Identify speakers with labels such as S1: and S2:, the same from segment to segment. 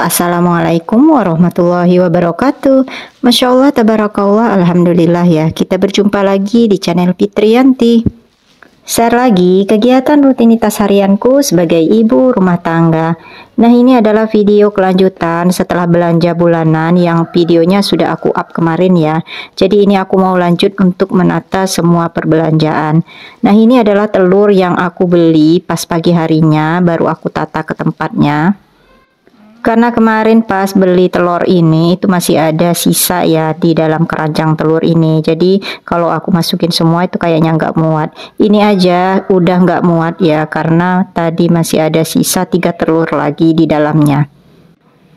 S1: Assalamualaikum warahmatullahi wabarakatuh. Masya Allah, tabarakallah, alhamdulillah ya. Kita berjumpa lagi di channel Fitriyanti. Share lagi kegiatan rutinitas harianku sebagai ibu rumah tangga. Nah, ini adalah video kelanjutan setelah belanja bulanan yang videonya sudah aku up kemarin ya. Jadi ini aku mau lanjut untuk menata semua perbelanjaan. Nah, ini adalah telur yang aku beli pas pagi harinya, baru aku tata ke tempatnya. Karena kemarin pas beli telur ini itu masih ada sisa ya di dalam keranjang telur ini. Jadi kalau aku masukin semua itu kayaknya nggak muat. Ini aja udah nggak muat ya, karena tadi masih ada sisa 3 telur lagi di dalamnya.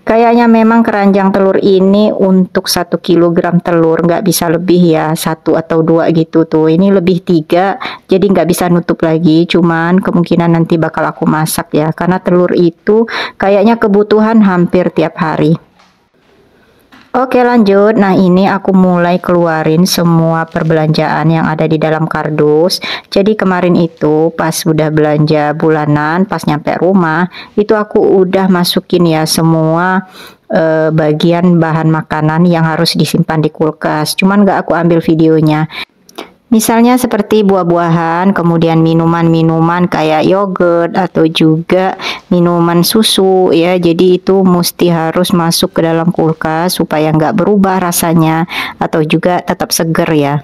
S1: Kayaknya memang keranjang telur ini untuk 1 kilogram telur nggak bisa lebih ya, 1 atau 2 gitu tuh. Ini lebih 3, jadi nggak bisa nutup lagi. Cuman kemungkinan nanti bakal aku masak ya, karena telur itu kayaknya kebutuhan hampir tiap hari. Oke, lanjut. Nah, ini aku mulai keluarin semua perbelanjaan yang ada di dalam kardus. Jadi kemarin itu pas udah belanja bulanan, pas nyampe rumah itu aku udah masukin ya semua bagian bahan makanan yang harus disimpan di kulkas. Cuman gak aku ambil videonya. Misalnya seperti buah-buahan, kemudian minuman-minuman kayak yogurt atau juga minuman susu ya. Jadi itu mesti harus masuk ke dalam kulkas supaya nggak berubah rasanya atau juga tetap seger ya.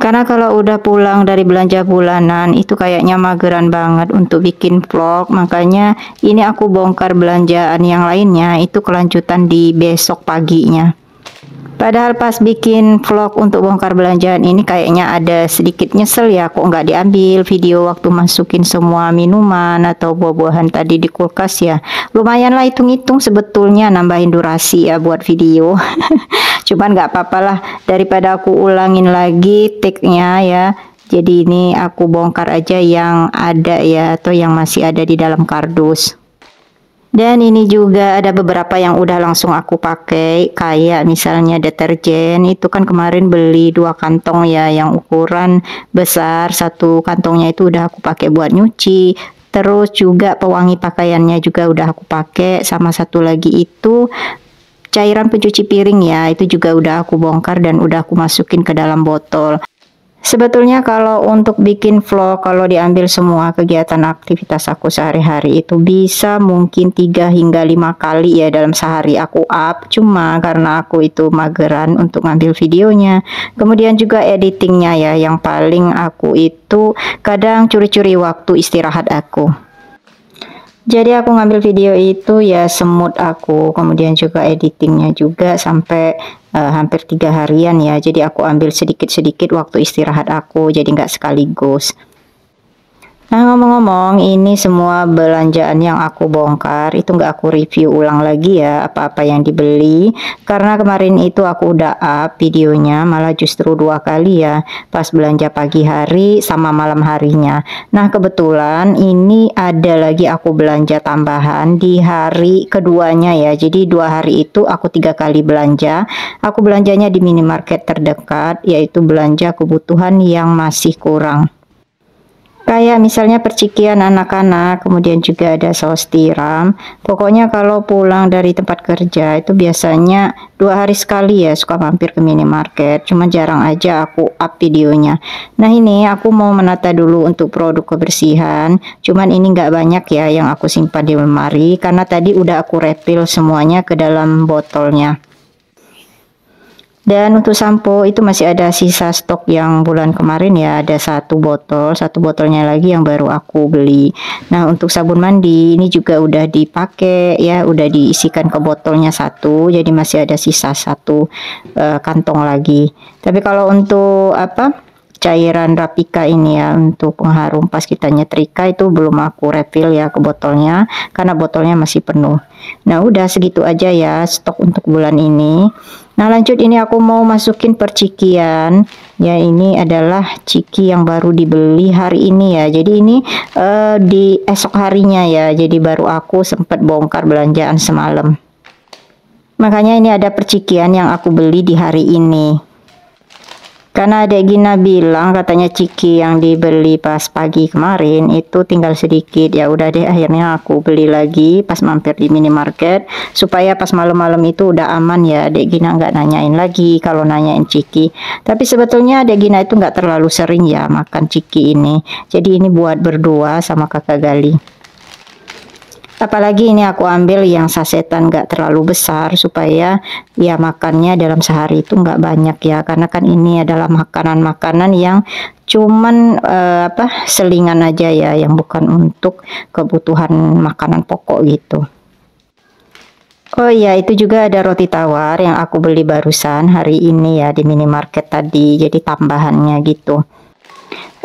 S1: Karena kalau udah pulang dari belanja bulanan itu kayaknya mageran banget untuk bikin vlog. Makanya ini aku bongkar belanjaan yang lainnya itu kelanjutan di besok paginya. Padahal pas bikin vlog untuk bongkar belanjaan ini kayaknya ada sedikit nyesel ya, kok nggak diambil video waktu masukin semua minuman atau buah-buahan tadi di kulkas ya. Lumayan lah, hitung-hitung sebetulnya nambahin durasi ya buat video. Cuman nggak apa-apa lah, daripada aku ulangin lagi take-nya ya. Jadi ini aku bongkar aja yang ada ya, atau yang masih ada di dalam kardus. Dan ini juga ada beberapa yang udah langsung aku pakai, kayak misalnya deterjen. Itu kan kemarin beli 2 kantong ya, yang ukuran besar. 1 kantongnya itu udah aku pakai buat nyuci. Terus juga pewangi pakaiannya juga udah aku pakai. Sama satu lagi itu cairan pencuci piring ya, itu juga udah aku bongkar dan udah aku masukin ke dalam botol. Sebetulnya kalau untuk bikin vlog, kalau diambil semua kegiatan aktivitas aku sehari-hari itu bisa mungkin 3 hingga 5 kali ya dalam sehari aku up. Cuma karena aku itu mageran untuk ngambil videonya. Kemudian juga editingnya ya, yang paling aku itu kadang curi-curi waktu istirahat aku. Jadi aku ngambil video itu ya semut aku, kemudian juga editingnya juga sampai hampir 3 harian ya. Jadi aku ambil sedikit-sedikit waktu istirahat aku, jadi nggak sekaligus. Nah, ngomong-ngomong, ini semua belanjaan yang aku bongkar itu nggak aku review ulang lagi ya apa-apa yang dibeli, karena kemarin itu aku udah up videonya, malah justru 2 kali ya, pas belanja pagi hari sama malam harinya. Nah, kebetulan ini ada lagi aku belanja tambahan di hari keduanya ya. Jadi 2 hari itu aku 3 kali belanja. Aku belanjanya di minimarket terdekat, yaitu belanja kebutuhan yang masih kurang. Kayak misalnya percikian anak-anak, kemudian juga ada saus tiram. Pokoknya kalau pulang dari tempat kerja itu biasanya 2 hari sekali ya suka mampir ke minimarket. Cuma jarang aja aku up videonya. Nah, ini aku mau menata dulu untuk produk kebersihan. Cuman ini nggak banyak ya yang aku simpan di lemari, karena tadi udah aku refill semuanya ke dalam botolnya. Dan untuk sampo itu masih ada sisa stok yang bulan kemarin ya, ada 1 botol, 1 botolnya lagi yang baru aku beli. Nah, untuk sabun mandi ini juga udah dipakai ya, udah diisikan ke botolnya 1, jadi masih ada sisa 1 kantong lagi. Tapi kalau untuk cairan Rapika ini ya, untuk pengharum pas kita nyetrika itu belum aku refill ya ke botolnya, karena botolnya masih penuh. Nah, udah segitu aja ya stok untuk bulan ini. Nah, lanjut, ini aku mau masukin percikian ya. Ini adalah ciki yang baru dibeli hari ini ya. Jadi ini di esok harinya ya, jadi baru aku sempat bongkar belanjaan semalam. Makanya ini ada percikian yang aku beli di hari ini. Karena Adek Gina bilang katanya ciki yang dibeli pas pagi kemarin itu tinggal sedikit. Ya udah deh, akhirnya aku beli lagi pas mampir di minimarket supaya pas malam-malam itu udah aman ya. Adek Gina nggak nanyain lagi kalau nanyain ciki. Tapi sebetulnya Adek Gina itu nggak terlalu sering ya makan ciki ini. Jadi ini buat berdua sama kakak Gali. Apalagi ini aku ambil yang sasetan nggak terlalu besar supaya ya makannya dalam sehari itu nggak banyak ya, karena kan ini adalah makanan-makanan yang cuman selingan aja ya, yang bukan untuk kebutuhan makanan pokok gitu. Oh iya, itu juga ada roti tawar yang aku beli barusan hari ini ya di minimarket tadi, jadi tambahannya gitu.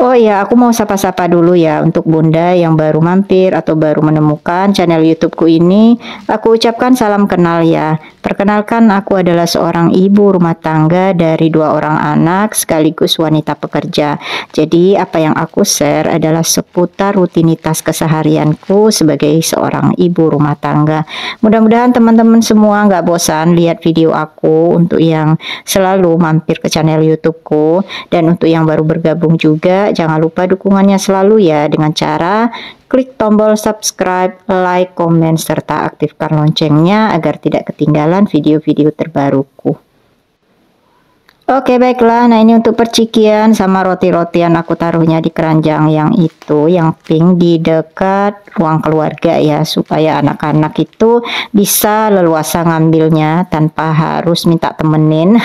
S1: Oh iya, aku mau sapa-sapa dulu ya untuk Bunda yang baru mampir atau baru menemukan channel YouTubeku ini. Aku ucapkan salam kenal ya. Perkenalkan, aku adalah seorang ibu rumah tangga dari 2 orang anak sekaligus wanita pekerja. Jadi apa yang aku share adalah seputar rutinitas keseharianku sebagai seorang ibu rumah tangga. Mudah-mudahan teman-teman semua nggak bosan lihat video aku untuk yang selalu mampir ke channel YouTubeku, dan untuk yang baru bergabung juga jangan lupa dukungannya selalu ya dengan cara klik tombol subscribe, like, komen, serta aktifkan loncengnya agar tidak ketinggalan video-video terbaruku. Oke baiklah, nah ini untuk percikian sama roti-rotian aku taruhnya di keranjang yang itu, yang pink di dekat ruang keluarga ya, supaya anak-anak itu bisa leluasa ngambilnya tanpa harus minta temenin.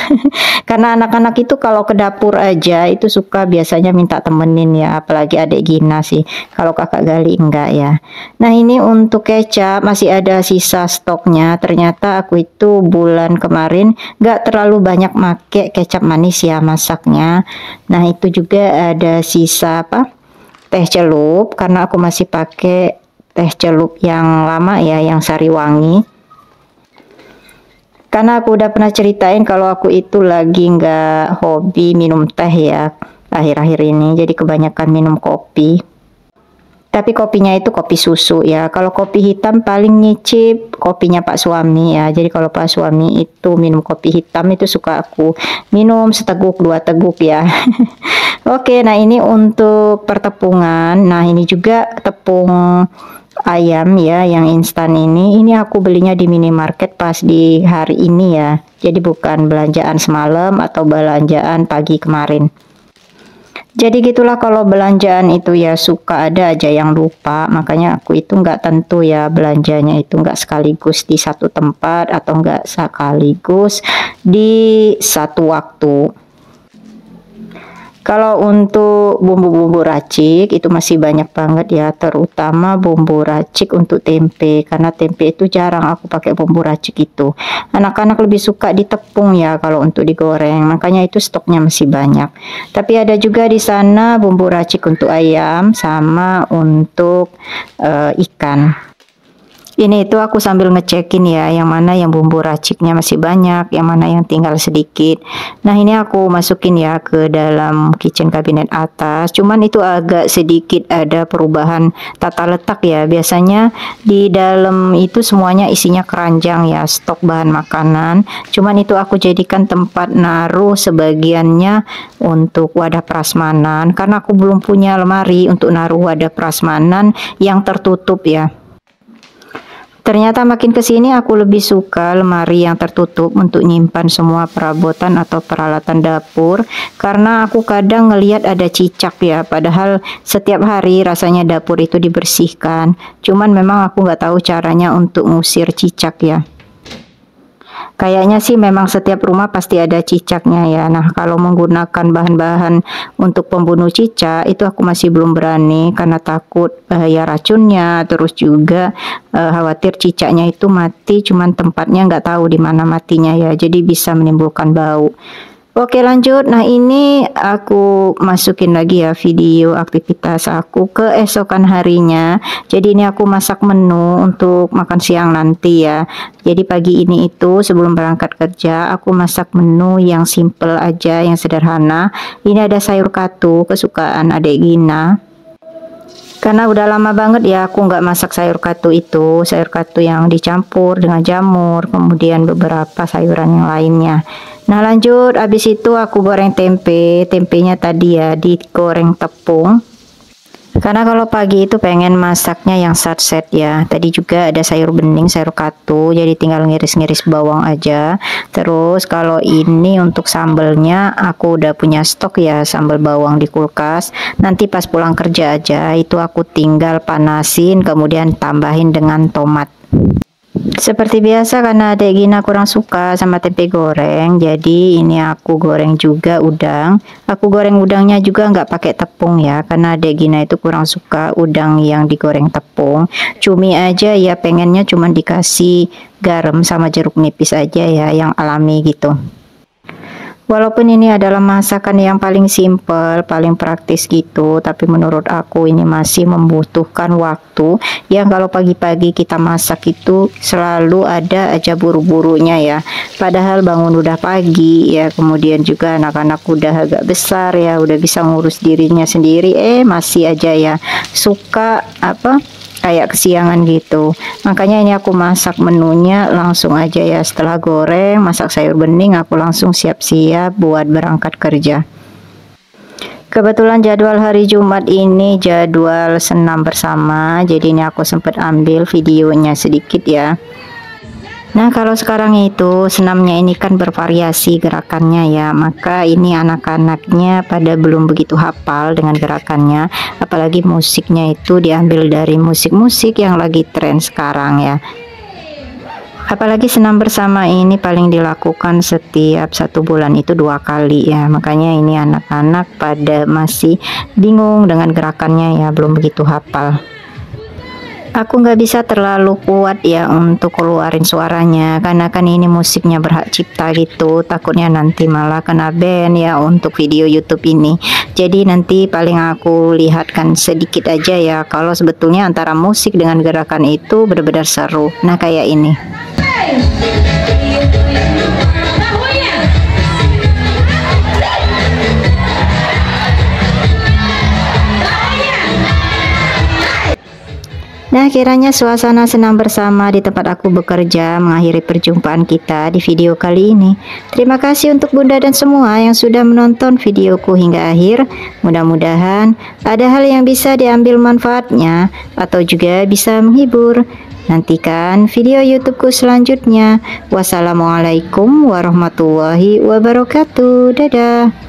S1: Karena anak-anak itu kalau ke dapur aja itu suka biasanya minta temenin ya, apalagi Adek Gina sih, kalau kakak Gali enggak ya. Nah ini untuk kecap masih ada sisa stoknya, ternyata aku itu bulan kemarin nggak terlalu banyak make kecap manis ya masaknya. Nah itu juga ada sisa teh celup, karena aku masih pakai teh celup yang lama ya, yang sari wangi. Karena aku udah pernah ceritain kalau aku itu lagi nggak hobi minum teh ya akhir-akhir ini, jadi kebanyakan minum kopi. Tapi kopinya itu kopi susu ya. Kalau kopi hitam paling nyicip kopinya Pak Suami ya. Jadi kalau Pak Suami itu minum kopi hitam itu suka aku minum seteguk 2 teguk ya. Oke, nah ini untuk pertepungan. Nah ini juga tepung ayam ya yang instan ini. Ini aku belinya di minimarket pas di hari ini ya. Jadi bukan belanjaan semalam atau belanjaan pagi kemarin. Jadi gitulah kalau belanjaan itu ya suka ada aja yang lupa, makanya aku itu nggak tentu ya belanjanya itu nggak sekaligus di satu tempat atau nggak sekaligus di satu waktu. Kalau untuk bumbu-bumbu racik itu masih banyak banget ya, terutama bumbu racik untuk tempe, karena tempe itu jarang aku pakai bumbu racik itu. Anak-anak lebih suka ditepung ya kalau untuk digoreng, makanya itu stoknya masih banyak. Tapi ada juga di sana bumbu racik untuk ayam sama untuk ikan. Ini itu aku sambil ngecekin ya, yang mana yang bumbu raciknya masih banyak, yang mana yang tinggal sedikit. Nah ini aku masukin ya ke dalam kitchen cabinet atas. Cuman itu agak sedikit ada perubahan tata letak ya. Biasanya di dalam itu semuanya isinya keranjang ya, stok bahan makanan. Cuman itu aku jadikan tempat naruh sebagiannya untuk wadah prasmanan, karena aku belum punya lemari untuk naruh wadah prasmanan yang tertutup ya. Ternyata makin kesini aku lebih suka lemari yang tertutup untuk nyimpan semua perabotan atau peralatan dapur, karena aku kadang ngelihat ada cicak ya, padahal setiap hari rasanya dapur itu dibersihkan. Cuman memang aku nggak tahu caranya untuk ngusir cicak ya. Kayaknya sih memang setiap rumah pasti ada cicaknya ya. Nah kalau menggunakan bahan-bahan untuk pembunuh cicak itu aku masih belum berani, karena takut bahaya racunnya, terus juga khawatir cicaknya itu mati cuman tempatnya nggak tahu di mana matinya ya, jadi bisa menimbulkan bau. Oke lanjut, nah ini aku masukin lagi ya video aktivitas aku keesokan harinya. Jadi ini aku masak menu untuk makan siang nanti ya. Jadi pagi ini itu sebelum berangkat kerja aku masak menu yang simple aja, yang sederhana. Ini ada sayur katu kesukaan Adek Gina. Karena udah lama banget ya aku nggak masak sayur katu itu, sayur katu yang dicampur dengan jamur, kemudian beberapa sayuran yang lainnya. Nah lanjut, habis itu aku goreng tempe, tempenya tadi ya digoreng tepung. Karena kalau pagi itu pengen masaknya yang satset ya. Tadi juga ada sayur bening, sayur katu, jadi tinggal ngiris-ngiris bawang aja. Terus kalau ini untuk sambelnya aku udah punya stok ya, sambal bawang di kulkas. Nanti pas pulang kerja aja itu aku tinggal panasin, kemudian tambahin dengan tomat. Seperti biasa karena adek Gina kurang suka sama tempe goreng, jadi ini aku goreng juga udang. Aku goreng udangnya juga nggak pakai tepung ya, karena adek Gina itu kurang suka udang yang digoreng tepung. Cumi aja ya, pengennya cuma dikasih garam sama jeruk nipis aja ya, yang alami gitu. Walaupun ini adalah masakan yang paling simple, paling praktis gitu, tapi menurut aku ini masih membutuhkan waktu. Yang kalau pagi-pagi kita masak itu selalu ada aja buru-burunya ya. Padahal bangun udah pagi ya, kemudian juga anak-anak udah agak besar ya, udah bisa ngurus dirinya sendiri, masih aja ya suka kayak kesiangan gitu. Makanya ini aku masak menunya langsung aja ya, setelah goreng masak sayur bening aku langsung siap-siap buat berangkat kerja. Kebetulan jadwal hari Jumat ini jadwal senam bersama, jadi ini aku sempat ambil videonya sedikit ya. Nah kalau sekarang itu senamnya ini kan bervariasi gerakannya ya, maka ini anak-anaknya pada belum begitu hafal dengan gerakannya, apalagi musiknya itu diambil dari musik-musik yang lagi tren sekarang ya. Apalagi senam bersama ini paling dilakukan setiap 1 bulan itu 2 kali ya, makanya ini anak-anak pada masih bingung dengan gerakannya ya, belum begitu hafal. Aku nggak bisa terlalu kuat ya untuk keluarin suaranya, karena kan ini musiknya berhak cipta gitu, takutnya nanti malah kena ban ya untuk video YouTube ini. Jadi nanti paling aku lihatkan sedikit aja ya, kalau sebetulnya antara musik dengan gerakan itu benar-benar seru. Nah kayak ini. Nah, kiranya suasana senam bersama di tempat aku bekerja mengakhiri perjumpaan kita di video kali ini. Terima kasih untuk Bunda dan semua yang sudah menonton videoku hingga akhir. Mudah-mudahan ada hal yang bisa diambil manfaatnya atau juga bisa menghibur. Nantikan video YouTubeku selanjutnya. Wassalamualaikum warahmatullahi wabarakatuh. Dadah.